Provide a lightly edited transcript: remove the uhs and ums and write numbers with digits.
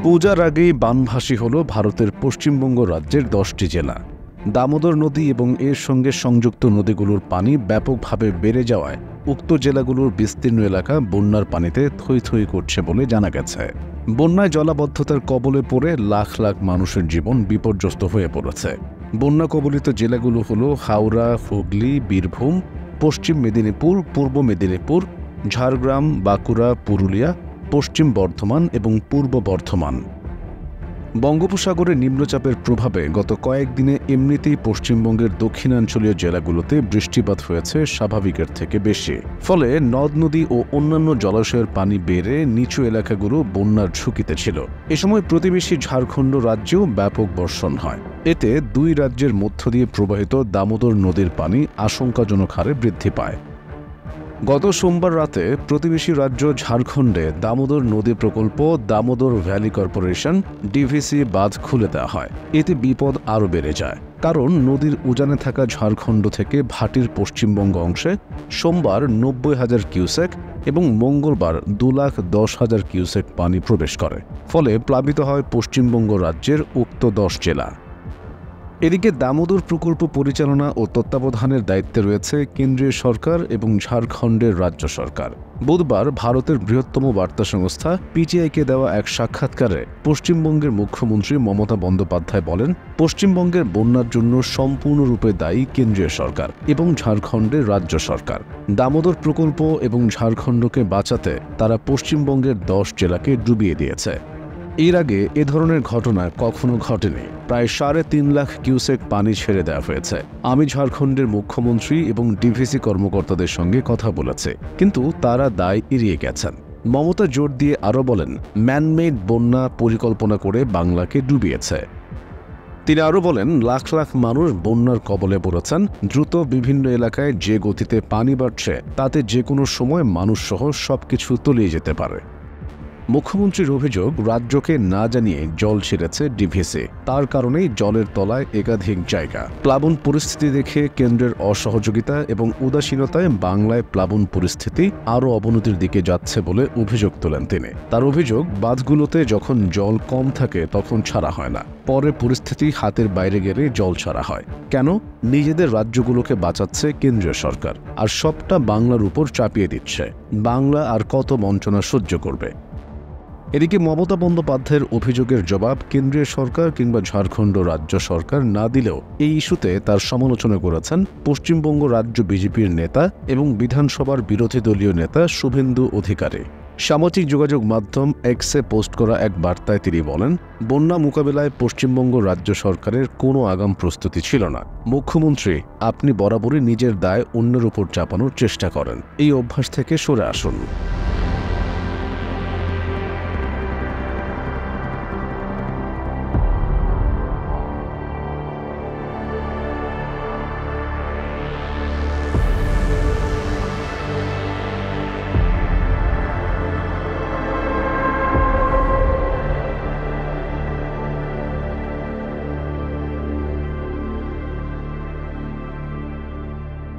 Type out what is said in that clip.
পূজার আগেই বানভাসী হল ভারতের পশ্চিমবঙ্গ রাজ্যের 10টি জেলা। দামোদর নদী এবং এর সঙ্গে সংযুক্ত নদীগুলোর পানি ব্যাপকভাবে বেড়ে যাওয়ায় উক্ত জেলাগুলোর বিস্তীর্ণ এলাকা বন্যার পানিতে থই থই করছে বলে জানা গেছে। বন্যায় জলাবদ্ধতার কবলে পড়ে লাখ লাখ মানুষের জীবন বিপর্যস্ত হয়ে পড়েছে। বন্যা কবলিত জেলাগুলো হল হাওড়া, হুগলি, বীরভূম, পশ্চিম মেদিনীপুর, পূর্ব মেদিনীপুর, ঝাড়গ্রাম, বাঁকুড়া, পুরুলিয়া, পশ্চিম বর্ধমান এবং পূর্ব বর্ধমান। বঙ্গোপসাগরে নিম্নচাপের প্রভাবে গত কয়েকদিনে এমনিতেই পশ্চিমবঙ্গের দক্ষিণাঞ্চলীয় জেলাগুলোতে বৃষ্টিপাত হয়েছে স্বাভাবিকের থেকে বেশি। ফলে নদ নদী ও অন্যান্য জলাশয়ের পানি বেড়ে নিচু এলাকাগুলো বন্যার ঝুঁকিতে ছিল। এ সময় প্রতিবেশী ঝাড়খণ্ড রাজ্যেও ব্যাপক বর্ষণ হয়। এতে দুই রাজ্যের মধ্য দিয়ে প্রবাহিত দামোদর নদীর পানি আশঙ্কাজনক হারে বৃদ্ধি পায়। গত সোমবার রাতে প্রতিবেশী রাজ্য ঝাড়খণ্ডে দামোদর নদী প্রকল্প দামোদর ভ্যালি কর্পোরেশন ডিভিসি বাঁধ খুলে দেওয়া হয়। এতে বিপদ আরও বেড়ে যায়, কারণ নদীর উজানে থাকা ঝাড়খণ্ড থেকে ভাটির পশ্চিমবঙ্গ অংশে সোমবার 90,000 কিউসেক এবং মঙ্গলবার 2,10,000 কিউসেক পানি প্রবেশ করে। ফলে প্লাবিত হয় পশ্চিমবঙ্গ রাজ্যের উক্ত 10 জেলা। এদিকে দামোদর প্রকল্প পরিচালনা ও তত্ত্বাবধানের দায়িত্বে রয়েছে কেন্দ্রীয় সরকার এবং ঝাড়খণ্ডের রাজ্য সরকার। বুধবার ভারতের বৃহত্তম বার্তা সংস্থা পিটিআইকে দেওয়া এক সাক্ষাৎকারে পশ্চিমবঙ্গের মুখ্যমন্ত্রী মমতা বন্দ্যোপাধ্যায় বলেন, পশ্চিমবঙ্গের বন্যার জন্য সম্পূর্ণরূপে দায়ী কেন্দ্রীয় সরকার এবং ঝাড়খণ্ডের রাজ্য সরকার। দামোদর প্রকল্প এবং ঝাড়খণ্ডকে বাঁচাতে তারা পশ্চিমবঙ্গের 10 জেলাকে ডুবিয়ে দিয়েছে। এর আগে এ ধরনের ঘটনা কখনো ঘটেনি। প্রায় 3.5 লাখ কিউসেক পানি ছেড়ে দেওয়া হয়েছে। আমি ঝাড়খণ্ডের মুখ্যমন্ত্রী এবং ডিভিসি কর্মকর্তাদের সঙ্গে কথা বলেছি, কিন্তু তারা দায় এড়িয়ে গেছেন। মমতা জোর দিয়ে আরও বলেন, ম্যানমেড বন্যা পরিকল্পনা করে বাংলাকে ডুবিয়েছে। তিনি আরও বলেন, লাখ লাখ মানুষ বন্যার কবলে পড়েছেন। দ্রুত বিভিন্ন এলাকায় যে গতিতে পানি বাড়ছে তাতে যে কোনো সময় মানুষসহ সবকিছু তলিয়ে যেতে পারে। মুখ্যমন্ত্রীর অভিযোগ, রাজ্যকে না জানিয়ে জল ছেড়েছে ডিভিসি। তার কারণেই জলের তলায় একাধিক জায়গা। প্লাবন পরিস্থিতি দেখে কেন্দ্রের অসহযোগিতা এবং উদাসীনতায় বাংলায় প্লাবন পরিস্থিতি আরও অবনতির দিকে যাচ্ছে বলে অভিযোগ তোলেন তিনি। তার অভিযোগ, বাঁধগুলোতে যখন জল কম থাকে তখন ছাড়া হয় না, পরে পরিস্থিতি হাতের বাইরে গেলে জল ছাড়া হয়। কেন? নিজেদের রাজ্যগুলোকে বাঁচাচ্ছে কেন্দ্রীয় সরকার, আর সবটা বাংলার উপর চাপিয়ে দিচ্ছে। বাংলা আর কত বঞ্চনা সহ্য করবে? এদিকে মমতা বন্দ্যোপাধ্যায়ের অভিযোগের জবাব কেন্দ্রীয় সরকার কিংবা ঝাড়খণ্ড রাজ্য সরকার না দিলেও এই ইস্যুতে তার সমালোচনা করেছেন পশ্চিমবঙ্গ রাজ্য বিজেপির নেতা এবং বিধানসভার বিরোধী দলীয় নেতা শুভেন্দু অধিকারী। সামাজিক যোগাযোগ মাধ্যম এক্সে পোস্ট করা এক বার্তায় তিনি বলেন, বন্যা মোকাবিলায় পশ্চিমবঙ্গ রাজ্য সরকারের কোনো আগাম প্রস্তুতি ছিল না। মুখ্যমন্ত্রী, আপনি বরাবরই নিজের দায় অন্যের উপর চাপানোর চেষ্টা করেন। এই অভ্যাস থেকে সরে আসুন।